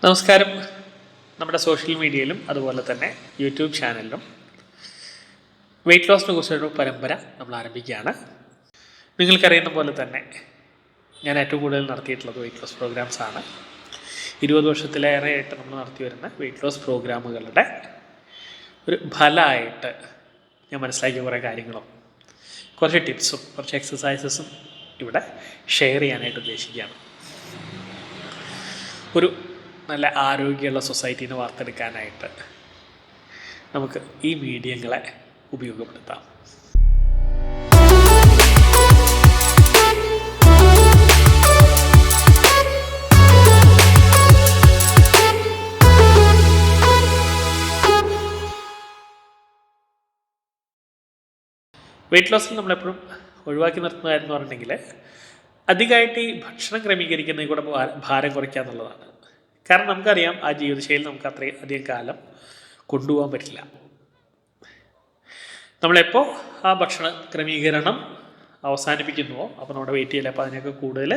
നമസ്കാരം. നമ്മുടെ സോഷ്യൽ മീഡിയയിലും അതുപോലെ തന്നെ യൂട്യൂബ് ചാനലിലും വെയ്റ്റ് ലോസിനെ കുറിച്ചൊരു പരമ്പര നമ്മൾ ആരംഭിക്കുകയാണ്. നിങ്ങൾക്കറിയുന്ന പോലെ തന്നെ ഞാൻ ഏറ്റവും കൂടുതൽ നടത്തിയിട്ടുള്ളത് വെയ്റ്റ് ലോസ് പ്രോഗ്രാംസാണ്. 20 വർഷത്തിലേറെയായിട്ട് നമ്മൾ നടത്തി വരുന്ന വെയ്റ്റ് ലോസ് പ്രോഗ്രാമുകളുടെ ഒരു ഫലമായിട്ട് ഞാൻ മനസ്സിലാക്കിയ കുറേ കാര്യങ്ങളും കുറച്ച് ടിപ്സും കുറച്ച് എക്സസൈസസും ഇവിടെ ഷെയർ ചെയ്യാനായിട്ട് ഉദ്ദേശിക്കുകയാണ്. ഒരു നല്ല ആരോഗ്യമുള്ള സൊസൈറ്റീനെ വാർത്തെടുക്കാനായിട്ട് നമുക്ക് ഈ മീഡിയങ്ങളെ ഉപയോഗപ്പെടുത്താം. വെയ്റ്റ് ലോസിൽ നമ്മളെപ്പോഴും ഒഴിവാക്കി നിർത്തുന്ന കാര്യം എന്ന് പറഞ്ഞിട്ടുണ്ടെങ്കിൽ അധികമായിട്ട് ഈ ഭക്ഷണം ക്രമീകരിക്കുന്നതിൽ കൂടെ ഭാരം കുറയ്ക്കുക എന്നുള്ളതാണ്. കാരണം നമുക്കറിയാം ആ ജീവിതശൈലി നമുക്ക് അത്രയും അധികം കാലം കൊണ്ടുപോകാൻ പറ്റില്ല. നമ്മളെപ്പോൾ ആ ഭക്ഷണ ക്രമീകരണം അവസാനിപ്പിക്കുന്നുവോ അപ്പോൾ നമ്മുടെ വെയിറ്റ് ചെയ്യില്ല, അപ്പോൾ അതിനൊക്കെ കൂടുതൽ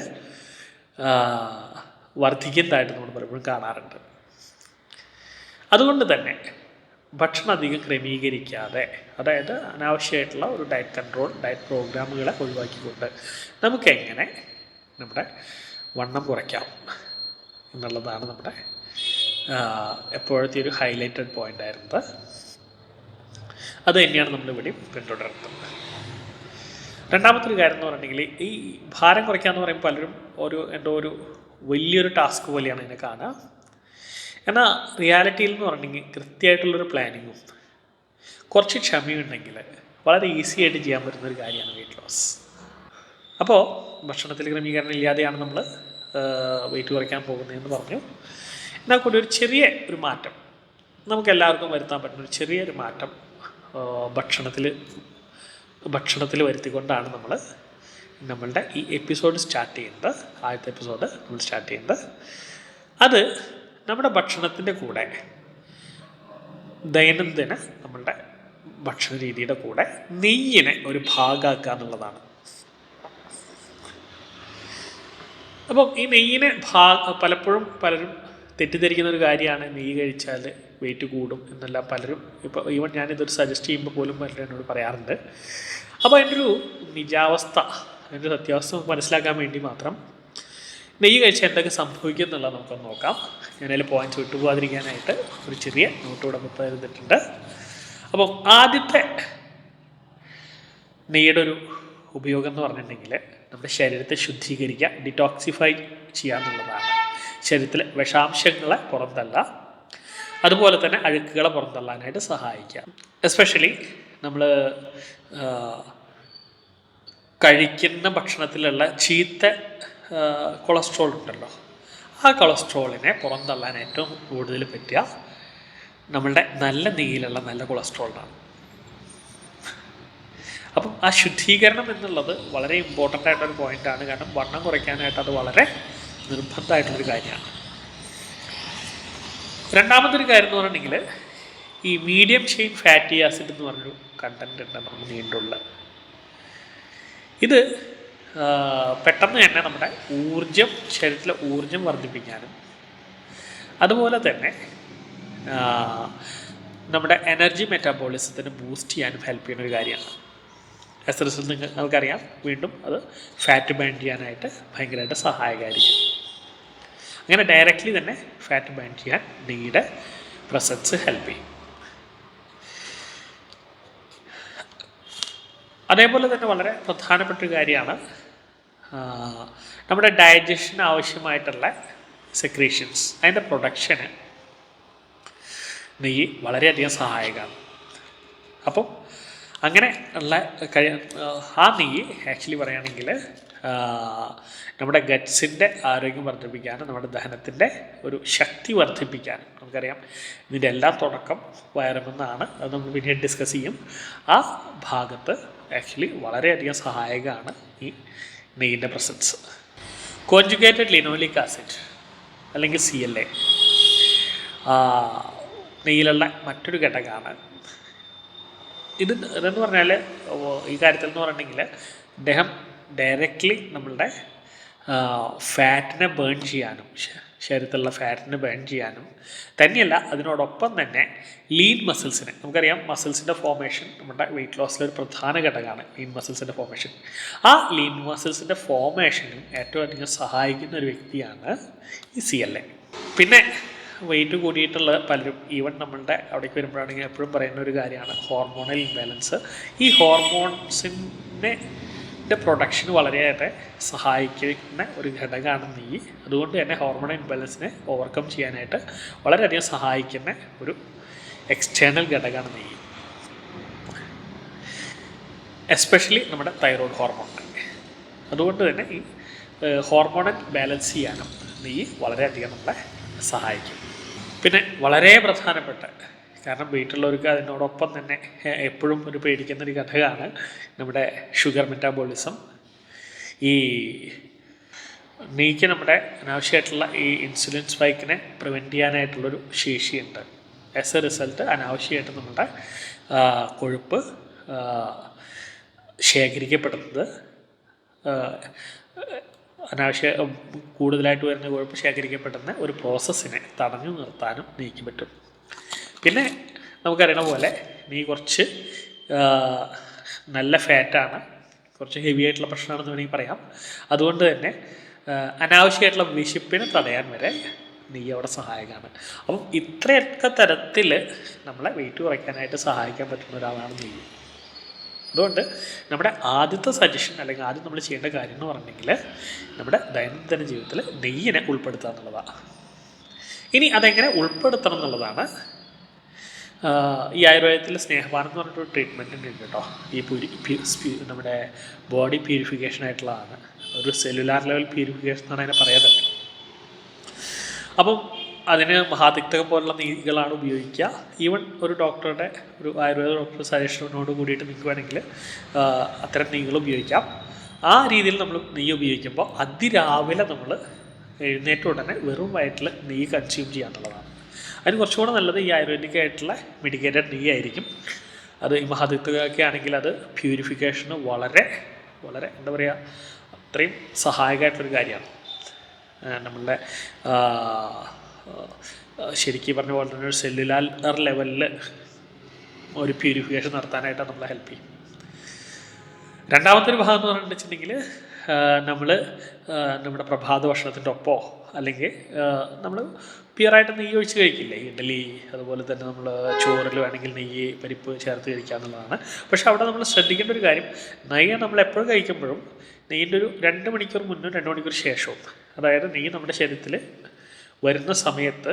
വർദ്ധിക്കുന്നതായിട്ട് നമ്മൾ പലപ്പോഴും കാണാറുണ്ട്. അതുകൊണ്ട് തന്നെ ഭക്ഷണം അധികം ക്രമീകരിക്കാതെ, അതായത് അനാവശ്യമായിട്ടുള്ള ഒരു ഡയറ്റ് കൺട്രോൾ, ഡയറ്റ് പ്രോഗ്രാമുകളെ ഒഴിവാക്കിക്കൊണ്ട് നമുക്കെങ്ങനെ നമ്മുടെ വണ്ണം കുറയ്ക്കാം എന്നുള്ളതാണ് നമ്മുടെ എപ്പോഴത്തെ ഒരു ഹൈലൈറ്റഡ് പോയിൻ്റ് ആയിരുന്നത്. അത് തന്നെയാണ് നമ്മളിവിടെ പിന്തുടരുന്നത്. രണ്ടാമത്തെ ഒരു കാര്യം എന്ന് പറഞ്ഞിട്ടുണ്ടെങ്കിൽ ഈ ഭാരം കുറയ്ക്കുക എന്ന് പറയുമ്പോൾ പലരും ഒരു വലിയൊരു ടാസ്ക് പോലെയാണ് ഇതിനെ കാണുക. എന്നാൽ റിയാലിറ്റിയിൽ എന്ന് പറഞ്ഞിട്ടുണ്ടെങ്കിൽ കൃത്യമായിട്ടുള്ളൊരു പ്ലാനിങ്ങും കുറച്ച് ക്ഷമയുണ്ടെങ്കിൽ വളരെ ഈസി ആയിട്ട് ചെയ്യാൻ പറ്റുന്നൊരു കാര്യമാണ് വെയ്റ്റ് ലോസ്. അപ്പോൾ ഭക്ഷണത്തിൽ ക്രമീകരണം ഇല്ലാതെയാണ് നമ്മൾ വെയിറ്റ് കുറയ്ക്കാൻ പോകുന്നതെന്ന് പറഞ്ഞു. എന്നാൽ കൂടി ഒരു ചെറിയ ഒരു മാറ്റം നമുക്കെല്ലാവർക്കും വരുത്താൻ പറ്റുന്ന ഒരു ചെറിയൊരു മാറ്റം ഭക്ഷണത്തിൽ വരുത്തിക്കൊണ്ടാണ് നമ്മളുടെ ഈ എപ്പിസോഡ് സ്റ്റാർട്ട് ചെയ്യുന്നത്. ആദ്യത്തെ എപ്പിസോഡ് നമ്മൾ സ്റ്റാർട്ട് ചെയ്യുന്നത് അത് നമ്മുടെ ഭക്ഷണത്തിൻ്റെ കൂടെ ദൈനംദിന നമ്മളുടെ ഭക്ഷണ രീതിയുടെ കൂടെ നെയ്യിനെ ഒരു ഭാഗമാക്കുക എന്നുള്ളതാണ്. അപ്പം ഈ നെയ്യിനെ പലപ്പോഴും പലരും തെറ്റിദ്ധരിക്കുന്ന ഒരു കാര്യമാണ് നെയ്യ് കഴിച്ചാൽ വെയിറ്റ് കൂടും എന്നെല്ലാം പലരും ഇപ്പോൾ ഈവൻ ഞാനിതൊരു സജസ്റ്റ് ചെയ്യുമ്പോൾ പോലും പലരും എന്നോട് പറയാറുണ്ട്. അപ്പോൾ അതിൻ്റെ ഒരു നിജാവസ്ഥ, അതിൻ്റെ സത്യാവസ്ഥ മനസ്സിലാക്കാൻ വേണ്ടി മാത്രം നെയ്യ് കഴിച്ചാൽ എന്തൊക്കെ സംഭവിക്കും എന്നുള്ളത് നമുക്കൊന്ന് നോക്കാം. ഞാനതിൽ പോയിൻറ്റ്സ് വിട്ടുപോകാതിരിക്കാനായിട്ട് ഒരു ചെറിയ നോട്ട് ഇവിടെ തരുന്നിട്ടുണ്ട്. അപ്പം ആദ്യത്തെ നെയ്യുടെ ഒരു ഉപയോഗം എന്ന് പറഞ്ഞിട്ടുണ്ടെങ്കിൽ നമ്മുടെ ശരീരത്തെ ശുദ്ധീകരിക്കുക, ഡിറ്റോക്സിഫൈ ചെയ്യുക എന്നുള്ളതാണ്. ശരീരത്തിലെ വിഷാംശങ്ങളെ പുറന്തള്ളുക, അതുപോലെ തന്നെ അഴുക്കുകളെ പുറന്തള്ളാനായിട്ട് സഹായിക്കുക. എസ്പെഷ്യലി നമ്മൾ കഴിക്കുന്ന ഭക്ഷണത്തിലുള്ള ചീത്ത കൊളസ്ട്രോൾ ഉണ്ടല്ലോ, ആ കൊളസ്ട്രോളിനെ പുറന്തള്ളാൻ ഏറ്റവും കൂടുതൽ പറ്റുക നമ്മളുടെ നല്ല നെയ്യിലുള്ള നല്ല കൊളസ്ട്രോളിനാണ്. അപ്പം ആ ശുദ്ധീകരണം എന്നുള്ളത് വളരെ ഇമ്പോർട്ടൻ്റ് ആയിട്ടൊരു പോയിൻ്റാണ്. കാരണം വണ്ണം കുറയ്ക്കാനായിട്ട് അത് വളരെ നിർബന്ധമായിട്ടുള്ളൊരു കാര്യമാണ്. രണ്ടാമതൊരു കാര്യം എന്ന് പറഞ്ഞിട്ടുണ്ടെങ്കിൽ ഈ മീഡിയം ചെയിൻ ഫാറ്റി ആസിഡ് എന്ന് പറഞ്ഞൊരു കണ്ടൻറ്റ് ഉണ്ട് നമ്മുടെ നീണ്ടുള്ള. ഇത് പെട്ടെന്ന് തന്നെ നമ്മുടെ ശരീരത്തിലെ ഊർജം വർദ്ധിപ്പിക്കാനും അതുപോലെ തന്നെ നമ്മുടെ എനർജി മെറ്റാബോളിസത്തിന് ബൂസ്റ്റ് ചെയ്യാനും ഹെൽപ്പ് ചെയ്യുന്ന ഒരു കാര്യമാണ്. ആസ് എ റിസൾട്ട് നിങ്ങൾക്കറിയാം, വീണ്ടും അത് ഫാറ്റ് ബേൺ ചെയ്യാനായിട്ട് ഭയങ്കരമായിട്ട് സഹായകമായിരിക്കും. അങ്ങനെ ഡയറക്റ്റ്ലി തന്നെ ഫാറ്റ് ബേൺ ചെയ്യാൻ നെയ്യുടെ പ്രസൻസ് ഹെൽപ്പ് ചെയ്യും. അതേപോലെ തന്നെ വളരെ പ്രധാനപ്പെട്ട ഒരു കാര്യമാണ് നമ്മുടെ ഡൈജഷന് ആവശ്യമായിട്ടുള്ള സെക്രീഷൻസ്, അതിൻ്റെ പ്രൊഡക്ഷന് നെയ്യ് വളരെയധികം സഹായകമാണ്. അപ്പം അങ്ങനെ ഉള്ള ആ നെയ്യ് ആക്ച്വലി പറയുകയാണെങ്കിൽ നമ്മുടെ ഗട്ട്സിൻ്റെ ആരോഗ്യം വർദ്ധിപ്പിക്കാനും നമ്മുടെ ദഹനത്തിൻ്റെ ഒരു ശക്തി വർദ്ധിപ്പിക്കാനും, നമുക്കറിയാം ഇതിൻ്റെ എല്ലാം തുടക്കം വയറുമെന്നാണ്, അത് നമ്മൾ പിന്നീട് ഡിസ്കസ് ചെയ്യും. ആ ഭാഗത്ത് ആക്ച്വലി വളരെയധികം സഹായകമാണ് ഈ നെയ്യിൻ്റെ പ്രസൻസ്. കോൺജുഗേറ്റഡ് ലിനോലിക് ആസിഡ് അല്ലെങ്കിൽ CLA നെയ്യിലുള്ള മറ്റൊരു ഘടകമാണ്. ഇതെന്ന് പറഞ്ഞാൽ ഈ കാര്യത്തിൽ എന്ന് പറഞ്ഞിട്ടുണ്ടെങ്കിൽ അദ്ദേഹം ഡയറക്റ്റ്ലി നമ്മളുടെ ഫാറ്റിനെ ബേൺ ചെയ്യാനും ശരീരത്തിലുള്ള ഫാറ്റിനെ ബേൺ ചെയ്യാനും തന്നെയല്ല അതിനോടൊപ്പം തന്നെ ലീൻ മസിൽസിനെ, നമുക്കറിയാം മസിൽസിൻ്റെ ഫോർമേഷൻ നമ്മുടെ വെയിറ്റ് ലോസിലൊരു പ്രധാന ഘടകമാണ് ലീൻ മസിൽസിൻ്റെ ഫോർമേഷൻ. ആ ലീൻ മസിൽസിൻ്റെ ഫോർമേഷനും ഏറ്റവും അധികം സഹായിക്കുന്ന ഒരു വ്യക്തിയാണ് ഈ CLA. പിന്നെ വെയിറ്റ് കൂടിയിട്ടുള്ള പലരും ഈവൻ നമ്മളുടെ അവിടേക്ക് വരുമ്പോഴാണെങ്കിൽ എപ്പോഴും പറയുന്ന ഒരു കാര്യമാണ് ഹോർമോണൽ ഇംബാലൻസ്. ഈ ഹോർമോൺസിൻ്റെ പ്രൊഡക്ഷന് വളരെയേറെ സഹായിക്കുന്ന ഒരു ഘടകമാണ് നെയ്യ്. അതുകൊണ്ട് തന്നെ ഹോർമോണൽ ഇംബാലൻസിനെ ഓവർകം ചെയ്യാനായിട്ട് വളരെയധികം സഹായിക്കുന്ന ഒരു എക്സ്റ്റേണൽ ഘടകമാണ് നെയ്യ്, എസ്പെഷ്യലി നമ്മുടെ തൈറോയ്ഡ് ഹോർമോൺ. അതുകൊണ്ട് തന്നെ ഈ ഹോർമോണൽ ബാലൻസ് ചെയ്യാനും നെയ്യ് വളരെയധികം നമ്മളെ സഹായിക്കും. പിന്നെ വളരെ പ്രധാനപ്പെട്ട, കാരണം വെയിറ്റുള്ളവർക്ക് അതിനോടൊപ്പം തന്നെ എപ്പോഴും ഒരു പേടിക്കുന്നൊരു ഘടകമാണ് നമ്മുടെ ഷുഗർ മെറ്റാബോളിസം. ഈ നെയ്ക്ക് നമ്മുടെ അനാവശ്യമായിട്ടുള്ള ഈ ഇൻസുലിൻ സ്പൈക്കിനെ പ്രിവെൻറ്റ് ചെയ്യാനായിട്ടുള്ളൊരു ശേഷിയുണ്ട്. ആസ് എ റിസൾട്ട് അനാവശ്യമായിട്ട് നമ്മുടെ കൊഴുപ്പ് ശേഖരിക്കപ്പെടുന്നത്, അനാവശ്യ കൂടുതലായിട്ട് വരുന്ന കൊഴുപ്പ് ശേഖരിക്കപ്പെടുന്ന ഒരു പ്രോസസ്സിനെ തടഞ്ഞു നിർത്താനും നെയ്ക്ക് പറ്റും. പിന്നെ നമുക്കറിയണ പോലെ നെയ്യ് കുറച്ച് നല്ല ഫാറ്റാണ്, കുറച്ച് ഹെവി ആയിട്ടുള്ള പ്രശ്നമാണെന്ന് വേണമെങ്കിൽ പറയാം. അതുകൊണ്ട് തന്നെ അനാവശ്യമായിട്ടുള്ള വിശപ്പിനെ തടയാൻ വരെ നെയ്യ് അവിടെ സഹായകമാണ്. അപ്പം ഇത്രയൊക്കെ തരത്തിൽ നമ്മളെ വെയിറ്റ് കുറയ്ക്കാനായിട്ട് സഹായിക്കാൻ പറ്റുന്ന ഒരാളാണ് നെയ്യ്. അതുകൊണ്ട് നമ്മുടെ ആദ്യത്തെ സജഷൻ അല്ലെങ്കിൽ ആദ്യം നമ്മൾ ചെയ്യേണ്ട കാര്യം എന്ന് പറഞ്ഞെങ്കിൽ നമ്മുടെ ദൈനംദിന ജീവിതത്തിൽ നെയ്യിനെ ഉൾപ്പെടുത്തുക എന്നുള്ളതാണ്. ഇനി അതെങ്ങനെ ഉൾപ്പെടുത്തണം എന്നുള്ളതാണ് ഈ ആയുർവേദത്തിൽ സ്നേഹപാനം എന്ന് പറഞ്ഞിട്ടൊരു ട്രീറ്റ്മെൻറ്റ് ഉണ്ട് കേട്ടോ. ഈ നമ്മുടെ ബോഡി പ്യൂരിഫിക്കേഷൻ ആയിട്ടുള്ളതാണ്, ഒരു സെല്ലുലാർ ലെവൽ പ്യൂരിഫിക്കേഷൻ എന്നാണ് അതിനെ പറയാൻ തന്നെ. അപ്പം അതിന് മഹാതിക്തകം പോലുള്ള നെയ്യുകളാണ് ഉപയോഗിക്കുക. ഈവൻ ഒരു ഡോക്ടറുടെ, ഒരു ആയുർവേദ ഡോക്ടർ സജഷനോട് കൂടിയിട്ട് നിങ്ങൾക്ക് വേണമെങ്കിൽ അത്തരം നെയ്യുകൾ ഉപയോഗിക്കാം. ആ രീതിയിൽ നമ്മൾ നെയ്യ് ഉപയോഗിക്കുമ്പോൾ അതിരാവിലെ നമ്മൾ എഴുന്നേറ്റ ഉടനെ വെറും വയറ്റിൽ നെയ്യ് കൺസ്യൂം ചെയ്യുക എന്നുള്ളതാണ്. അതിന് കുറച്ചുകൂടെ നല്ലത് ഈ ആയുർവേദിക്കായിട്ടുള്ള മെഡിക്കേറ്റഡ് നെയ്യായിരിക്കും. അത് ഈ മഹാതിക്തകൊക്കെ ആണെങ്കിൽ അത് പ്യൂരിഫിക്കേഷന് വളരെ വളരെ എന്താ പറയുക, അത്രയും സഹായകമായിട്ടുള്ളൊരു കാര്യമാണ്. നമ്മളുടെ ശരിക്കും പറഞ്ഞ പോലെ തന്നെ ഒരു സെല്ലുലാർ ലെവലിൽ ഒരു പ്യൂരിഫിക്കേഷൻ നടത്താനായിട്ടാണ് നമ്മളെ ഹെൽപ്പ് ചെയ്യും. രണ്ടാമത്തെ ഒരു ഭാഗം എന്ന് പറഞ്ഞിട്ടുണ്ടെങ്കിൽ നമ്മൾ നമ്മുടെ പ്രഭാത ഭക്ഷണത്തിൻ്റെ ഒപ്പമോ അല്ലെങ്കിൽ നമ്മൾ പ്യുവറായിട്ട് നെയ്യ് ഒഴിച്ച് കഴിക്കില്ലേ, ഇഡ്ഡലി, അതുപോലെ തന്നെ നമ്മൾ ചോറിൽ വേണമെങ്കിൽ നെയ്യ് പരിപ്പ് ചേർത്ത് കഴിക്കുക എന്നുള്ളതാണ്. പക്ഷെ അവിടെ നമ്മൾ ശ്രദ്ധിക്കേണ്ട ഒരു കാര്യം, നെയ്യ് നമ്മൾ എപ്പോഴും കഴിക്കുമ്പോഴും നെയ്യിൻ്റെ ഒരു 2 മണിക്കൂർ മുന്നും 2 മണിക്കൂർ ശേഷവും, അതായത് നെയ്യ് നമ്മുടെ ശരീരത്തിൽ വരുന്ന സമയത്ത്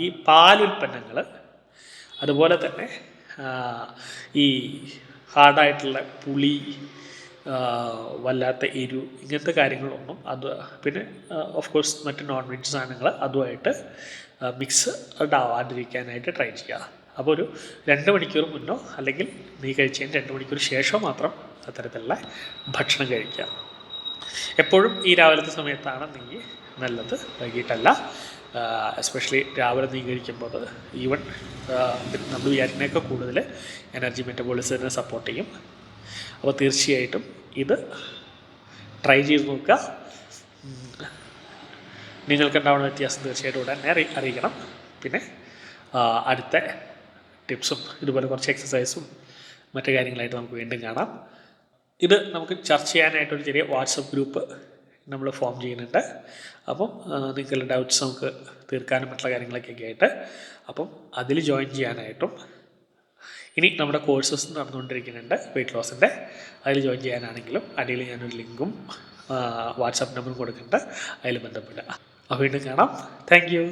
ഈ പാലുൽപ്പന്നങ്ങൾ, അതുപോലെ തന്നെ ഈ ഹാർഡായിട്ടുള്ള പുളി, വല്ലാത്ത എരു, ഇങ്ങനത്തെ കാര്യങ്ങളൊന്നും അത്, പിന്നെ ഓഫ് കോഴ്സ് മറ്റ് നോൺ വെജ് സാധനങ്ങൾ അതുമായിട്ട് മിക്സ്ഡ് ആവാണ്ടിരിക്കാനായിട്ട് ട്രൈ ചെയ്യുക. അപ്പോൾ ഒരു 2 മണിക്കൂർ മുന്നോ അല്ലെങ്കിൽ നീ കഴിച്ചതിന് 2 മണിക്കൂർ ശേഷം മാത്രം അത്തരത്തിലുള്ള ഭക്ഷണം കഴിക്കുക. എപ്പോഴും ഈ രാവിലത്തെ സമയത്താണ് നെയ്യ് നല്ലത്, വൈകിട്ടല്ല. എസ്പെഷ്യലി രാവിലെ നെയ്യ് കഴിക്കുമ്പോൾ അത് ഈവൻ നമ്മൾ വിചാരിക്കുന്നതൊക്കെ കൂടുതൽ എനർജി മെറ്റബോളിസത്തിനെ സപ്പോർട്ട് ചെയ്യും. അപ്പോൾ തീർച്ചയായിട്ടും ഇത് ട്രൈ ചെയ്ത് നോക്കുക. നിങ്ങൾക്കുണ്ടാവുന്ന വ്യത്യാസം തീർച്ചയായിട്ടും ഉടനെ അറിയിക്കണം. പിന്നെ അടുത്ത ടിപ്സും ഇതുപോലെ കുറച്ച് എക്സസൈസും മറ്റു കാര്യങ്ങളായിട്ട് നമുക്ക് വീണ്ടും കാണാം. ഇത് നമുക്ക് ചർച്ച ചെയ്യാനായിട്ടൊരു ചെറിയ വാട്സപ്പ് ഗ്രൂപ്പ് നമ്മൾ ഫോം ചെയ്യുന്നുണ്ട്. അപ്പം നിങ്ങളുടെ ഡൗട്ട്സ് നമുക്ക് തീർക്കാനും മറ്റുള്ള കാര്യങ്ങളൊക്കെ ആയിട്ട് അപ്പം അതിൽ ജോയിൻ ചെയ്യാനായിട്ടും, ഇനി നമ്മുടെ കോഴ്സസ് നടന്നുകൊണ്ടിരിക്കുന്നുണ്ട് വെയിറ്റ് ലോസിൻ്റെ, അതിൽ ജോയിൻ ചെയ്യാനാണെങ്കിലും അടിയിൽ ഞാനൊരു ലിങ്കും വാട്സാപ്പ് നമ്പറും കൊടുക്കുന്നുണ്ട്, അതിൽ ബന്ധപ്പെടുക. അപ്പോൾ വീണ്ടും കാണാം. Thank you.